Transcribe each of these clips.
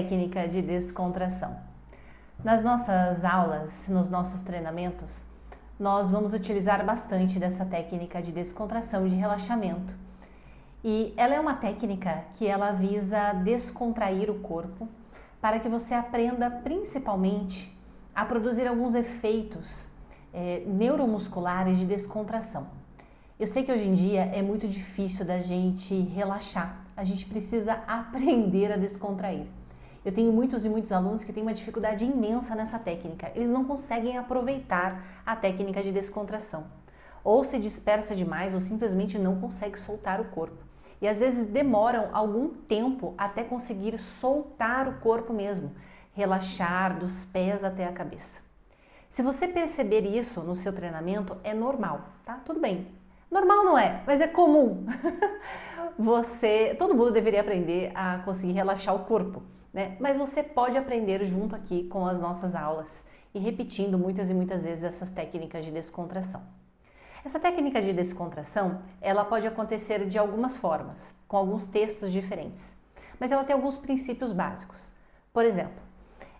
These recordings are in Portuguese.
Técnica de descontração. Nas nossas aulas, nos nossos treinamentos, nós vamos utilizar bastante dessa técnica de descontração e de relaxamento. E ela é uma técnica que ela visa descontrair o corpo para que você aprenda principalmente a produzir alguns efeitos neuromusculares de descontração. Eu sei que hoje em dia é muito difícil da gente relaxar, a gente precisa aprender a descontrair. Eu tenho muitos alunos que têm uma dificuldade imensa nessa técnica. Eles não conseguem aproveitar a técnica de descontração. Ou se dispersa demais ou simplesmente não consegue soltar o corpo. E às vezes demoram algum tempo até conseguir soltar o corpo mesmo, relaxar dos pés até a cabeça. Se você perceber isso no seu treinamento, é normal, tá? Tudo bem. Normal não é, mas é comum. Todo mundo deveria aprender a conseguir relaxar o corpo, né? Mas você pode aprender junto aqui com as nossas aulas e repetindo muitas e muitas vezes essas técnicas de descontração. Essa técnica de descontração, ela pode acontecer de algumas formas, com alguns textos diferentes, mas ela tem alguns princípios básicos. Por exemplo,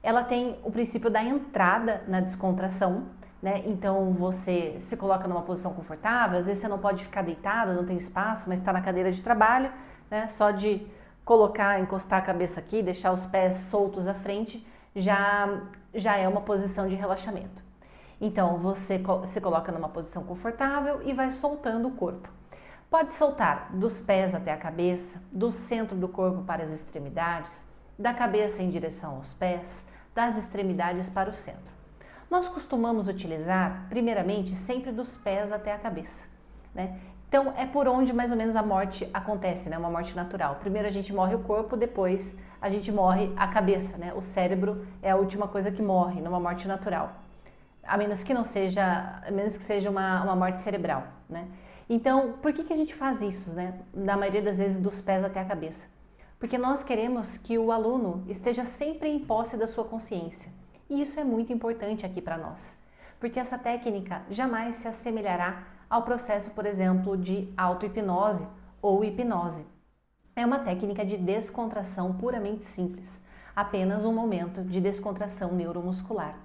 ela tem o princípio da entrada na descontração, né? Então você se coloca numa posição confortável, às vezes você não pode ficar deitado, não tem espaço, mas está na cadeira de trabalho, né? Só de encostar a cabeça aqui, deixar os pés soltos à frente, já é uma posição de relaxamento. Então você se coloca numa posição confortável e vai soltando o corpo. Pode soltar dos pés até a cabeça, do centro do corpo para as extremidades, da cabeça em direção aos pés, das extremidades para o centro. Nós costumamos utilizar, primeiramente, sempre dos pés até a cabeça, né? Então, é por onde mais ou menos a morte acontece, né? Uma morte natural. Primeiro a gente morre o corpo, depois a gente morre a cabeça, né? O cérebro é a última coisa que morre numa morte natural. A menos que seja uma morte cerebral, né? Então, por que a gente faz isso, né? Na maioria das vezes dos pés até a cabeça. Porque nós queremos que o aluno esteja sempre em posse da sua consciência. E isso é muito importante aqui para nós. Porque essa técnica jamais se assemelhará ao processo, por exemplo, de auto-hipnose ou hipnose. É uma técnica de descontração puramente simples. Apenas um momento de descontração neuromuscular.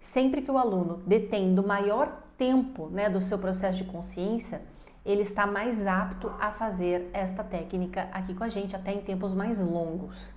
Sempre que o aluno detém do maior tempo, né, do seu processo de consciência, ele está mais apto a fazer esta técnica aqui com a gente, até em tempos mais longos.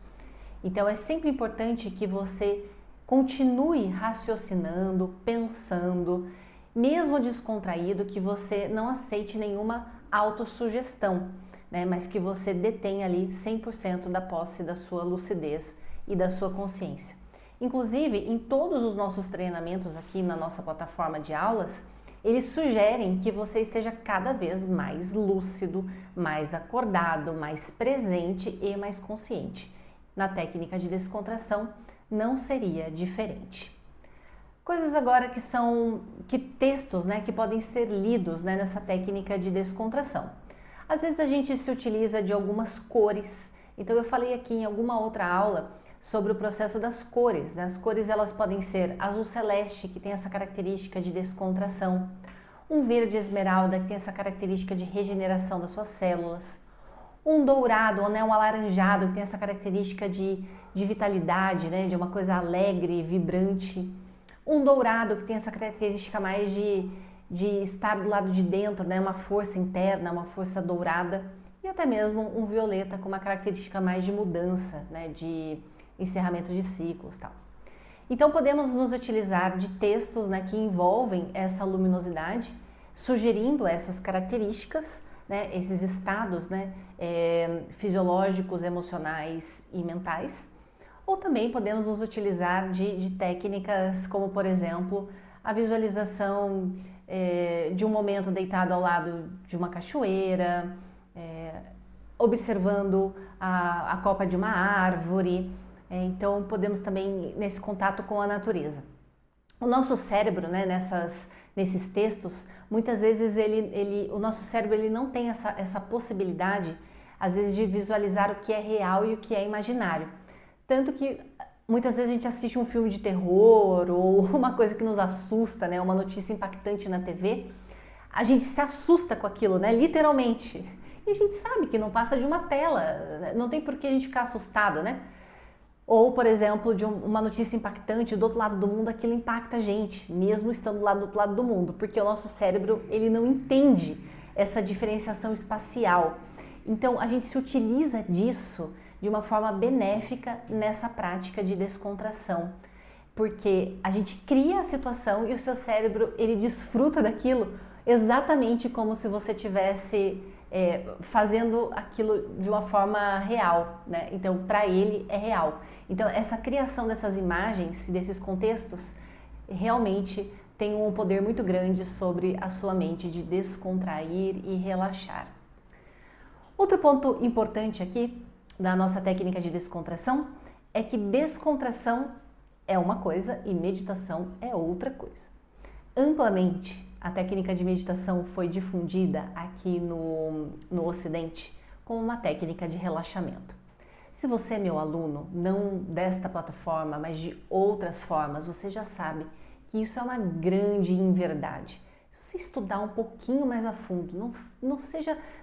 Então é sempre importante que você continue raciocinando, pensando, mesmo descontraído, que você não aceite nenhuma autossugestão, né, mas que você detenha ali 100% da posse da sua lucidez e da sua consciência. Inclusive, em todos os nossos treinamentos aqui na nossa plataforma de aulas, eles sugerem que você esteja cada vez mais lúcido, mais acordado, mais presente e mais consciente. Na técnica de descontração, não seria diferente. Coisas agora que textos, né, que podem ser lidos, né, nessa técnica de descontração. Às vezes a gente se utiliza de algumas cores. Então eu falei aqui em alguma outra aula sobre o processo das cores, né? As cores elas podem ser azul celeste, que tem essa característica de descontração, um verde esmeralda, que tem essa característica de regeneração das suas células, um dourado, né, um alaranjado, que tem essa característica de vitalidade, né, de uma coisa alegre, vibrante, um dourado, que tem essa característica mais de estar do lado de dentro, né, uma força interna, uma força dourada, e até mesmo um violeta com uma característica mais de mudança, né, de encerramento de ciclos, tal. Então podemos nos utilizar de textos, né, que envolvem essa luminosidade, sugerindo essas características, né, esses estados, né, fisiológicos, emocionais e mentais. Ou também podemos nos utilizar de técnicas como, por exemplo, a visualização de um momento deitado ao lado de uma cachoeira, observando a copa de uma árvore. Então podemos também nesse contato com a natureza. O nosso cérebro, né, nesses textos, muitas vezes o nosso cérebro ele não tem essa possibilidade, às vezes, de visualizar o que é real e o que é imaginário. Tanto que muitas vezes a gente assiste um filme de terror ou uma coisa que nos assusta, né, uma notícia impactante na TV, a gente se assusta com aquilo, né, literalmente. E a gente sabe que não passa de uma tela, não tem por que a gente ficar assustado, né? Ou, por exemplo, de uma notícia impactante do outro lado do mundo, aquilo impacta a gente, mesmo estando lá do outro lado do mundo, porque o nosso cérebro, ele não entende essa diferenciação espacial. Então, a gente se utiliza disso de uma forma benéfica nessa prática de descontração, porque a gente cria a situação e o seu cérebro, ele desfruta daquilo exatamente como se você tivesse fazendo aquilo de uma forma real, né? Então, para ele é real. Então, essa criação dessas imagens, desses contextos, realmente tem um poder muito grande sobre a sua mente de descontrair e relaxar. Outro ponto importante aqui da nossa técnica de descontração é que descontração é uma coisa e meditação é outra coisa. Amplamente, a técnica de meditação foi difundida aqui no Ocidente como uma técnica de relaxamento. Se você é meu aluno, não desta plataforma, mas de outras formas, você já sabe que isso é uma grande inverdade. Se você estudar um pouquinho mais a fundo,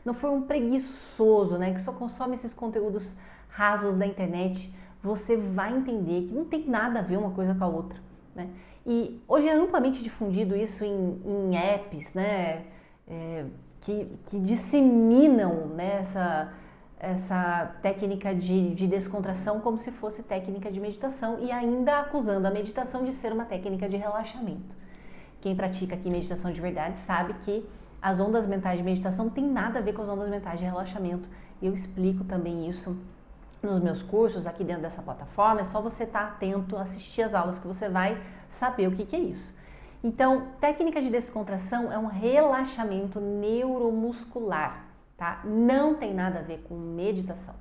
não for um preguiçoso, né, que só consome esses conteúdos rasos da internet, você vai entender que não tem nada a ver uma coisa com a outra, né? E hoje é amplamente difundido isso em apps, né, que disseminam, né, essa técnica de descontração como se fosse técnica de meditação e ainda acusando a meditação de ser uma técnica de relaxamento. Quem pratica aqui meditação de verdade sabe que as ondas mentais de meditação não tem nada a ver com as ondas mentais de relaxamento. Eu explico também isso nos meus cursos aqui dentro dessa plataforma. É só você estar atento, assistir as aulas que você vai saber o que é isso. Então, técnica de descontração é um relaxamento neuromuscular, tá? Não tem nada a ver com meditação.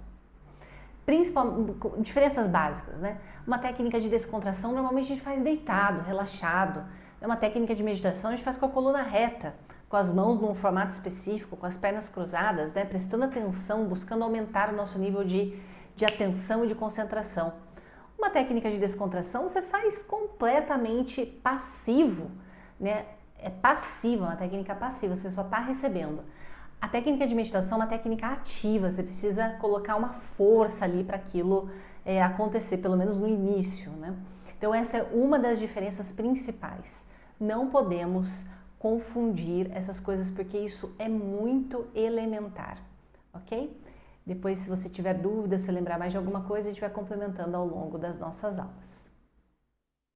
Diferenças básicas, né? Uma técnica de descontração normalmente a gente faz deitado, relaxado. É uma técnica de meditação a gente faz com a coluna reta, com as mãos num formato específico, com as pernas cruzadas, né? Prestando atenção, buscando aumentar o nosso nível de atenção e de concentração. Uma técnica de descontração você faz completamente passivo, né? É passiva, uma técnica passiva, você só está recebendo. A técnica de meditação é uma técnica ativa, você precisa colocar uma força ali para aquilo acontecer, pelo menos no início, né? Então essa é uma das diferenças principais. Não podemos confundir essas coisas porque isso é muito elementar, ok? Depois, se você tiver dúvidas, se lembrar mais de alguma coisa, a gente vai complementando ao longo das nossas aulas.